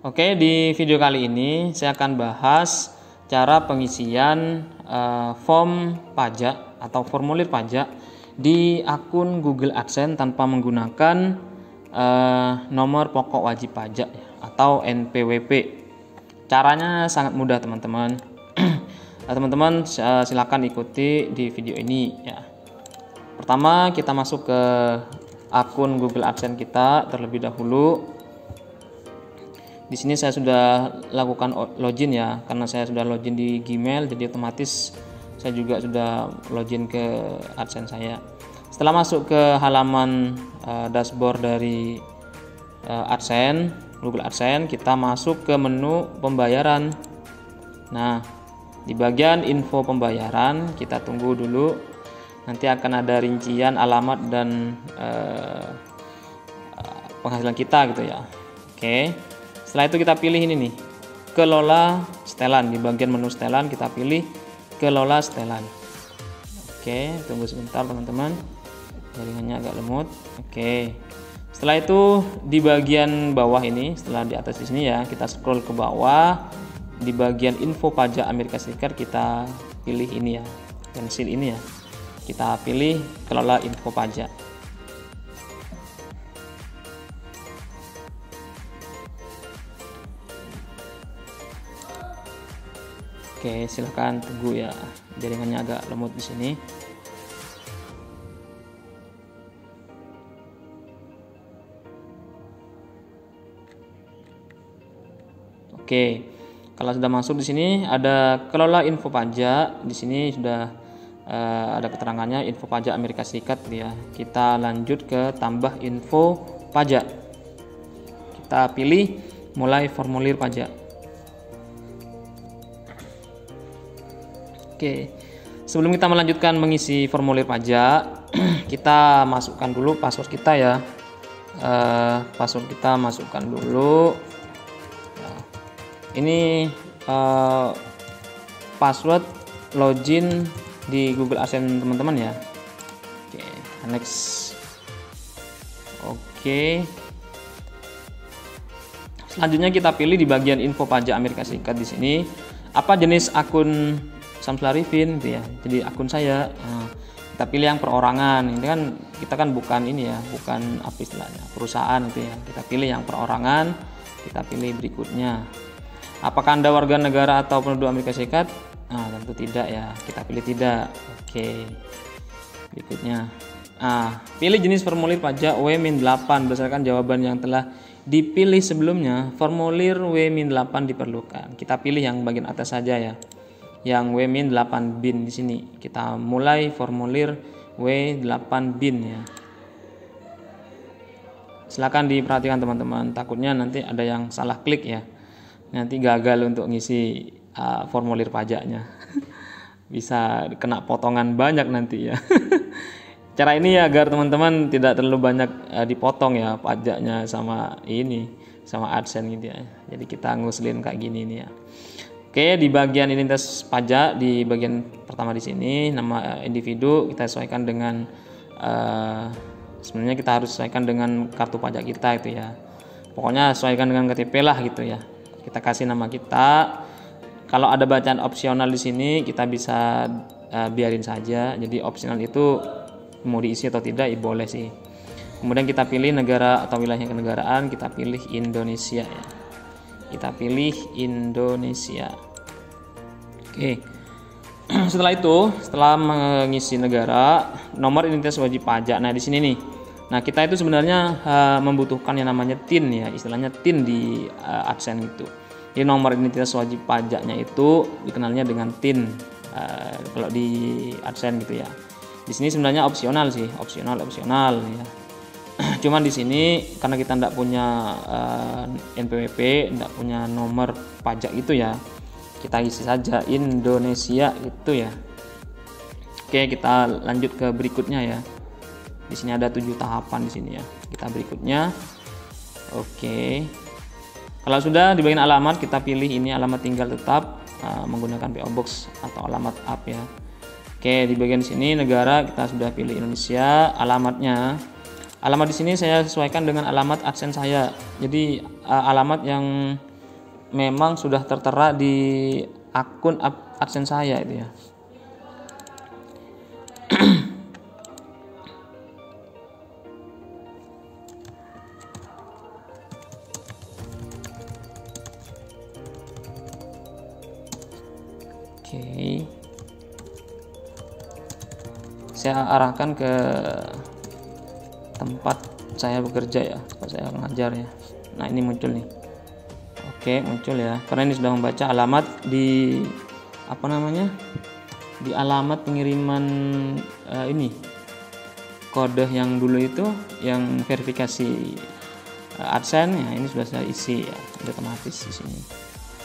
Oke, di video kali ini saya akan bahas cara pengisian form pajak atau formulir pajak di akun Google AdSense tanpa menggunakan nomor pokok wajib pajak atau NPWP. Caranya sangat mudah, teman-teman. Teman-teman silakan ikuti di video ini ya. Pertama, kita masuk ke akun Google AdSense kita terlebih dahulu. Di sini saya sudah lakukan login ya, karena saya sudah login di Gmail, jadi otomatis saya juga sudah login ke AdSense saya. Setelah masuk ke halaman dashboard dari AdSense, Google AdSense, kita masuk ke menu pembayaran. Nah, di bagian info pembayaran kita tunggu dulu, nanti akan ada rincian alamat dan penghasilan kita gitu ya. Oke. Setelah itu kita pilih ini nih, kelola setelan. Di bagian menu setelan kita pilih kelola setelan. Oke, tunggu sebentar teman-teman, jaringannya agak lemot. Oke, setelah itu di bagian bawah ini, setelah di atas di sini ya, kita scroll ke bawah. Di bagian info pajak Amerika Serikat kita pilih ini ya, pensil ini ya, kita pilih kelola info pajak. Oke, silahkan tunggu ya, jaringannya agak lemot di sini. Oke, kalau sudah masuk di sini ada kelola info pajak. Di sini sudah ada keterangannya info pajak Amerika Serikat ya. Kita lanjut ke tambah info pajak. Kita pilih mulai formulir pajak. Oke, sebelum kita melanjutkan mengisi formulir pajak, kita masukkan dulu password kita ya. Password kita masukkan dulu. Ini password login di Google AdSense teman-teman ya. Oke, next. Oke. Selanjutnya kita pilih di bagian info pajak Amerika Serikat di sini apa jenis akun Samsul Arifin gitu ya. Jadi akun saya, kita pilih yang perorangan. Ini kan kita kan bukan ini ya, bukan apa istilahnya, perusahaan gitu ya. Kita pilih yang perorangan, kita pilih berikutnya. Apakah Anda warga negara atau penduduk Amerika Serikat? Nah, tentu tidak ya. Kita pilih tidak. Oke. Berikutnya. Pilih jenis formulir pajak W-8 berdasarkan jawaban yang telah dipilih sebelumnya. Formulir W-8 diperlukan. Kita pilih yang bagian atas saja ya. Yang W-8 bin di sini. Kita mulai formulir W8 bin ya. Silakan diperhatikan teman-teman, takutnya nanti ada yang salah klik ya. Nanti gagal untuk ngisi formulir pajaknya. Bisa kena potongan banyak nanti ya. Cara ini ya agar teman-teman tidak terlalu banyak dipotong ya pajaknya sama ini, sama AdSense gitu ya. Jadi kita ngusulin kayak gini nih ya. Oke, di bagian identitas pajak di bagian pertama di sini nama individu kita sesuaikan dengan sebenarnya kita harus sesuaikan dengan kartu pajak kita itu ya. Pokoknya sesuaikan dengan KTP lah gitu ya. Kita kasih nama kita. Kalau ada bacaan opsional di sini kita bisa biarin saja. Jadi opsional itu mau diisi atau tidak ya boleh sih. Kemudian kita pilih negara atau wilayah kenegaraan, kita pilih Indonesia ya. Kita pilih Indonesia. Oke. Setelah itu, setelah mengisi negara, nomor identitas wajib pajak. Nah, di sini nih. Nah, kita itu sebenarnya membutuhkan yang namanya TIN ya, istilahnya TIN di AdSense gitu. Jadi nomor identitas wajib pajaknya itu dikenalnya dengan TIN kalau di AdSense gitu ya. Di sini sebenarnya opsional sih, opsional ya. Cuman di sini karena kita tidak punya NPWP, tidak punya nomor pajak itu ya, kita isi saja Indonesia gitu ya. Oke, kita lanjut ke berikutnya ya. Di sini ada 7 tahapan di sini ya. Kita berikutnya. Oke. Kalau sudah di bagian alamat kita pilih ini alamat tinggal tetap menggunakan PO Box atau alamat up ya. Oke, di bagian sini negara kita sudah pilih Indonesia, alamatnya. Alamat di sini saya sesuaikan dengan alamat AdSense saya. Jadi alamat yang memang sudah tertera di akun AdSense saya itu ya. Oke. Saya arahkan ke tempat saya bekerja ya, tempat saya mengajar ya. Nah, ini muncul nih. Oke, muncul ya. Karena ini sudah membaca alamat di di alamat pengiriman ini. Kode yang dulu itu yang verifikasi AdSense ya, ini sudah saya isi ya, otomatis di sini.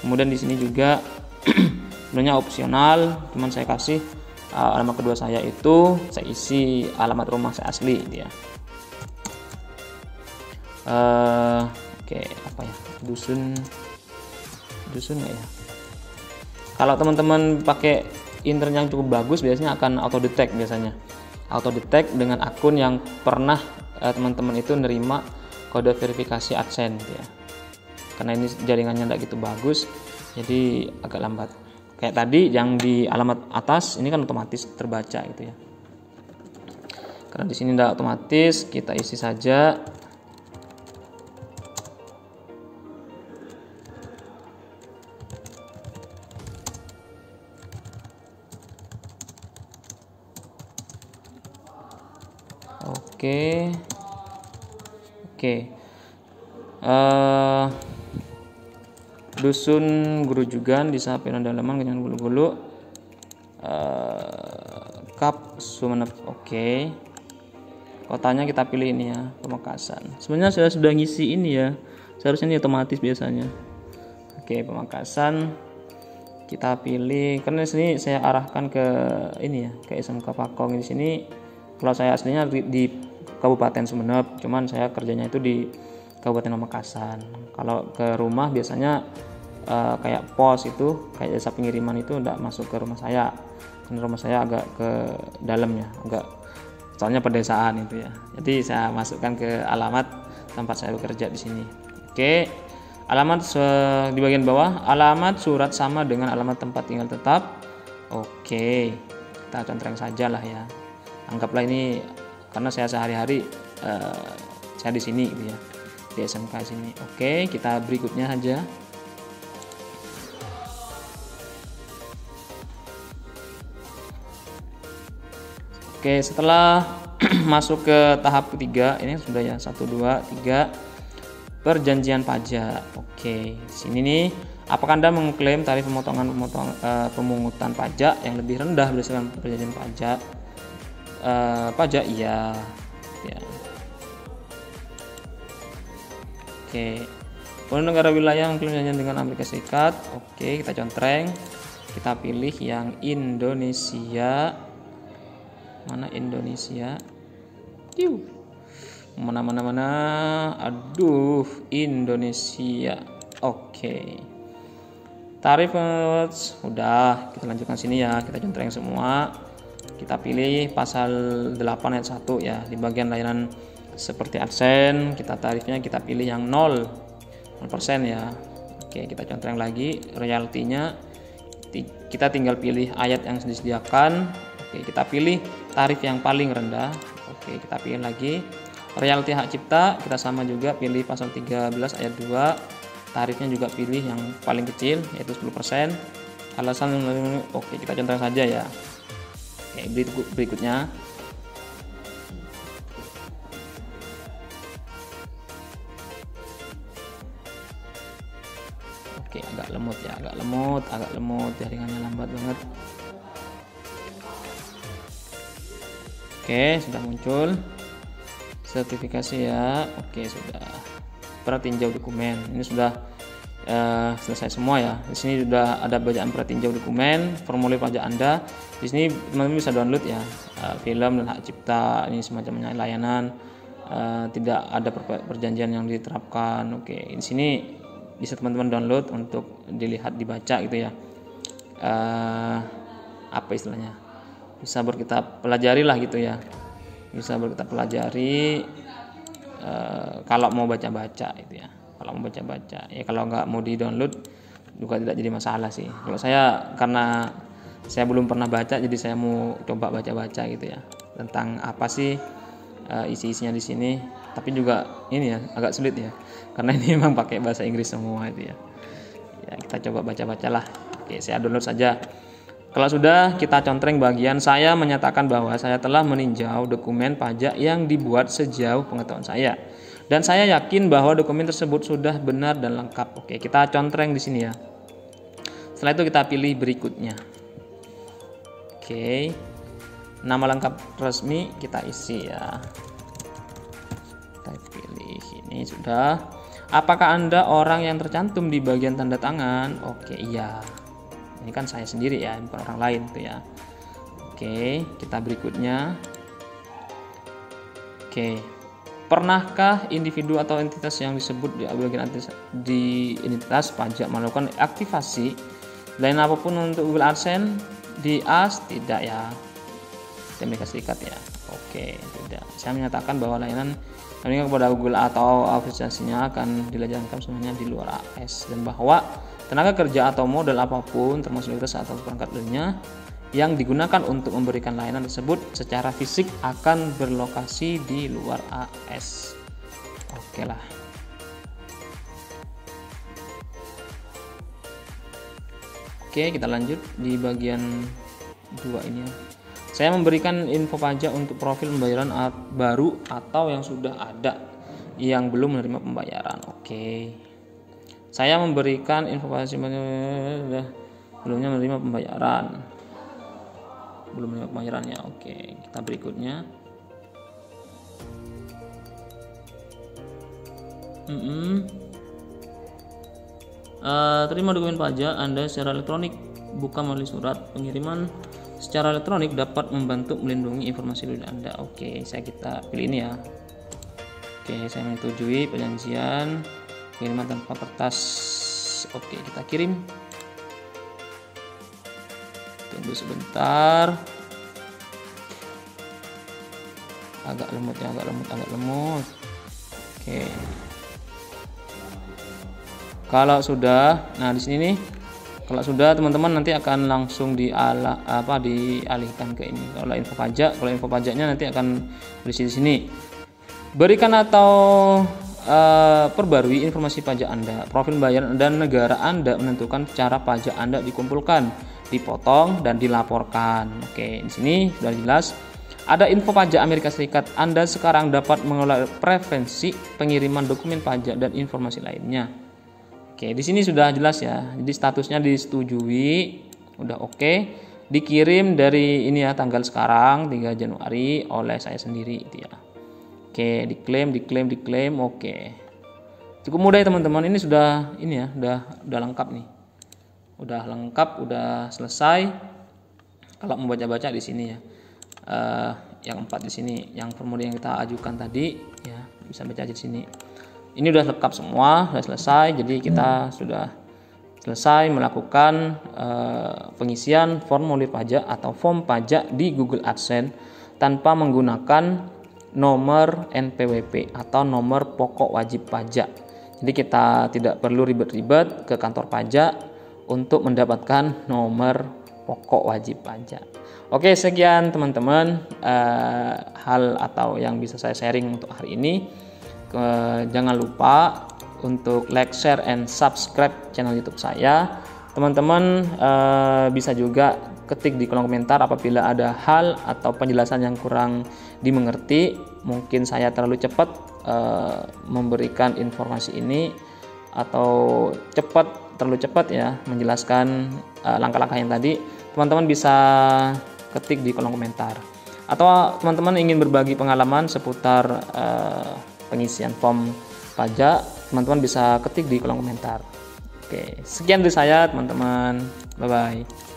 Kemudian di sini juga sebenarnya opsional, cuman saya kasih alamat kedua saya itu saya isi alamat rumah saya asli gitu ya. Oke, apa ya, dusun nggak ya? Kalau teman-teman pakai internet yang cukup bagus, biasanya akan auto detect dengan akun yang pernah teman-teman itu nerima kode verifikasi AdSense gitu ya. Karena ini jaringannya tidak gitu bagus, jadi agak lambat. Kayak tadi yang di alamat atas ini kan otomatis terbaca gitu ya. Karena di sini tidak otomatis, kita isi saja. Oke. Dusun Gurujugan, Desa Penandalaman, Kenyan Bulu-Bulu, Kap Sumeneb. Oke. Kotanya kita pilih ini ya, Pamekasan. Sebenarnya saya sudah ngisi ini ya. Seharusnya ini otomatis biasanya. Oke, Pamekasan. Kita pilih, karena di sini saya arahkan ke ini ya, ke SMK Pakong di sini. Kalau saya aslinya di Kabupaten Sumeneb, cuman saya kerjanya itu di Kabupaten Pamekasan. Kalau ke rumah biasanya kayak pos itu, kayak jasa pengiriman itu tidak masuk ke rumah saya. Karena rumah saya agak ke dalamnya, soalnya pedesaan itu ya. Jadi saya masukkan ke alamat tempat saya bekerja di sini. Oke. Alamat di bagian bawah, alamat surat sama dengan alamat tempat tinggal tetap. Oke. Kita contreng saja lah ya. Anggaplah ini karena saya sehari-hari saya di sini gitu ya, di SMK sini. Oke, kita berikutnya aja. Oke, setelah masuk ke tahap ketiga, ini sudah ya 1, 2, 3 perjanjian pajak. Oke, di sini nih, apakah Anda mengklaim tarif pemungutan pajak yang lebih rendah berdasarkan perjanjian pajak? Pajak iya ya. Oke. Kemudian negara wilayah mengklaim dengan Amerika Serikat. Oke, kita contreng. Kita pilih yang Indonesia. Mana Indonesia? Mana. Aduh, Indonesia. Oke. Tarif udah, kita lanjutkan sini ya. Kita contreng semua. Kita pilih pasal 8 ayat 1 ya, di bagian layanan seperti AdSense, tarifnya kita pilih yang 0% ya. Oke, kita contreng lagi royaltinya, kita tinggal pilih ayat yang disediakan. Oke, kita pilih tarif yang paling rendah. Oke, kita pilih lagi royalti hak cipta, kita sama juga pilih pasal 13 ayat 2, tarifnya juga pilih yang paling kecil yaitu 10%. Alasan oke, kita contreng saja ya. Oke, berikutnya oke, agak lemot jaringannya, lambat banget. Oke, sudah muncul sertifikasi ya. Oke, sudah pratinjau dokumen, ini sudah selesai semua ya. Di sini sudah ada bacaan pratinjau dokumen, formulir pajak Anda. Di sini teman-teman bisa download ya, film dan hak cipta, ini semacamnya layanan, tidak ada perjanjian yang diterapkan. Oke, di sini bisa teman-teman download untuk dilihat, dibaca gitu ya. Apa istilahnya? Bisa kita pelajari lah gitu ya. Bisa kita pelajari kalau mau baca-baca gitu ya. kalau mau baca-baca. Ya kalau nggak mau di-download juga tidak jadi masalah sih. Kalau saya, karena saya belum pernah baca, jadi saya mau coba baca-baca gitu ya, tentang apa sih isi-isinya di sini. Tapi juga ini ya agak sulit ya, karena ini memang pakai bahasa Inggris semua itu ya. Ya kita coba baca-bacalah. Oke, saya download saja. Kalau sudah, kita contreng bagian saya menyatakan bahwa saya telah meninjau dokumen pajak yang dibuat sejauh pengetahuan saya. Dan saya yakin bahwa dokumen tersebut sudah benar dan lengkap. Oke, kita contreng di sini ya. Setelah itu kita pilih berikutnya. Oke. Nama lengkap resmi kita isi ya. Kita pilih ini sudah. Apakah Anda orang yang tercantum di bagian tanda tangan? Oke, iya. Ini kan saya sendiri ya, bukan orang lain tuh ya. Oke, kita berikutnya. Oke. Pernahkah individu atau entitas yang disebut di identitas pajak melakukan aktivasi lain apapun untuk Google AdSense di AS? Tidak ya. Di Amerika Serikat ya. Oke, tidak. Saya menyatakan bahwa layanan kepada Google atau aplikasinya akan dilaksanakan semuanya di luar AS, dan bahwa tenaga kerja atau modal apapun termasuk litas atau perangkat lainnya yang digunakan untuk memberikan layanan tersebut secara fisik akan berlokasi di luar AS. Oke lah. Oke, kita lanjut di bagian 2 ini ya. Saya memberikan info pajak untuk profil pembayaran baru atau yang sudah ada yang belum menerima pembayaran. Oke. Saya memberikan informasi belumnya menerima pembayaran. Belum menerima pembayarannya. Oke, kita berikutnya. Terima dokumen pajak Anda secara elektronik, bukan melalui surat. Pengiriman secara elektronik dapat membantu melindungi informasi pribadi Anda. Oke, kita pilih ini ya. Oke, saya menyetujui perjanjian pengiriman tanpa kertas. Oke, kita kirim. Tunggu sebentar. Agak lemot ya, agak lemot. Oke. Kalau sudah, nah di sini nih. Kalau sudah, teman-teman nanti akan langsung dialihkan ke ini. Kalau info pajaknya nanti akan berisi di sini. Berikan atau perbarui informasi pajak Anda, profil bayaran dan negara Anda menentukan cara pajak Anda dikumpulkan, dipotong dan dilaporkan. Oke, di sini sudah jelas. Ada info pajak Amerika Serikat. Anda sekarang dapat mengelola preferensi pengiriman dokumen pajak dan informasi lainnya. Oke, di sini sudah jelas ya. Jadi statusnya disetujui, udah oke. Dikirim dari ini ya, tanggal sekarang 3 Januari oleh saya sendiri itu ya. Oke, diklaim. Oke. Cukup mudah ya teman-teman. Ini sudah udah lengkap nih. Udah lengkap, udah selesai. Kalau mau baca-baca di sini ya. Yang 4 di sini, yang formulir yang kita ajukan tadi ya, bisa baca di sini. Ini udah lengkap semua, sudah selesai. Jadi kita sudah selesai melakukan pengisian formulir pajak atau form pajak di Google AdSense tanpa menggunakan nomor NPWP atau nomor pokok wajib pajak. Jadi kita tidak perlu ribet-ribet ke kantor pajak untuk mendapatkan nomor pokok wajib pajak. Oke, sekian teman-teman hal atau yang bisa saya sharing untuk hari ini. Jangan lupa untuk like, share, and subscribe channel YouTube saya. Teman-teman bisa juga ketik di kolom komentar apabila ada hal atau penjelasan yang kurang dimengerti. Mungkin saya terlalu cepat memberikan informasi ini, atau terlalu cepat ya menjelaskan langkah-langkah yang tadi. Teman-teman bisa ketik di kolom komentar. Atau teman-teman ingin berbagi pengalaman seputar pengisian form pajak, teman-teman bisa ketik di kolom komentar. Oke, sekian dari saya teman-teman. Bye bye.